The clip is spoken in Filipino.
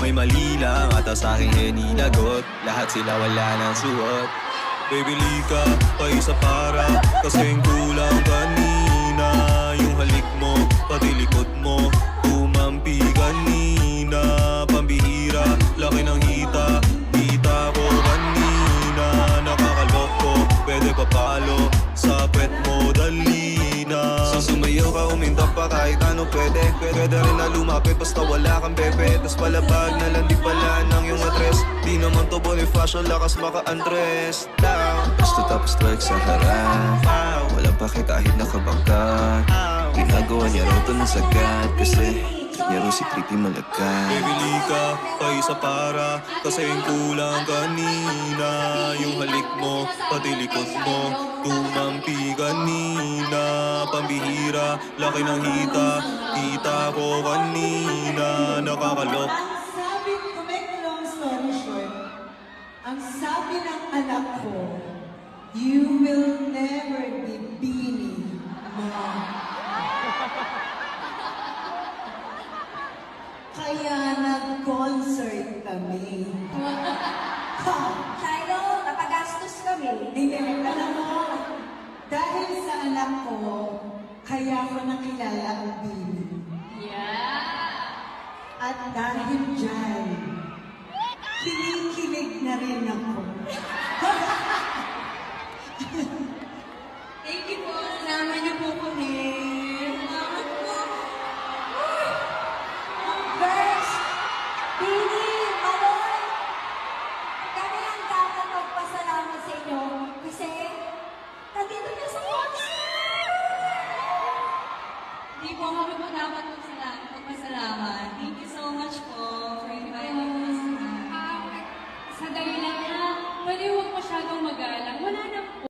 May mali lang ata sa'king hininagot. Lahat sila wala nang suot. Baby lika, paisa para kasing kulang kanina. Yung halik mo, pati likod mo tumampi kanina. Pambihira, laki ng hita, hita ko kanina. Nakakaloko, pwede papalo sa pet mo, dali na. So sumayaw ka, uminta pa kahit ano pwede. Pwede rin na lumapit basta wala kang bebe. Tas palabag na lang di pala ng yung address. Di naman to Bonifacio, lakas maka-undress down. Basta tapos twerk sa harap, wala pa kahit nakabangkat. Ginagawa niya raw to ng sagad kasi niya raw si Trippy malagkat. Baby lika, paisa para kasing kulang kanina. Yung halik mo, pati likod mo tumampi kanina. Pambihira, laki ng hita, hita ko kanina. Nakakalok. To make a long story short, ang sabi ng anak ko, you will never be Beanie, Mom. Kaya nag-concert kami. Ha! Shiloh, napagastos kami. Hindi, alam mo, dahil sa anak ko, kaya ko nakilala ang Beanie. At dahil dyan, kinikilig na rin ako. Thank you po. Salamat niyo po kami. Salamat po. Girls, Bini, Malon, kami ang dapat magpasalamat sa inyo kasi nandito niyo sa concert. Hindi po kami po dapat magpasalamat. Thank you so much po for inviting us. Sa dahilan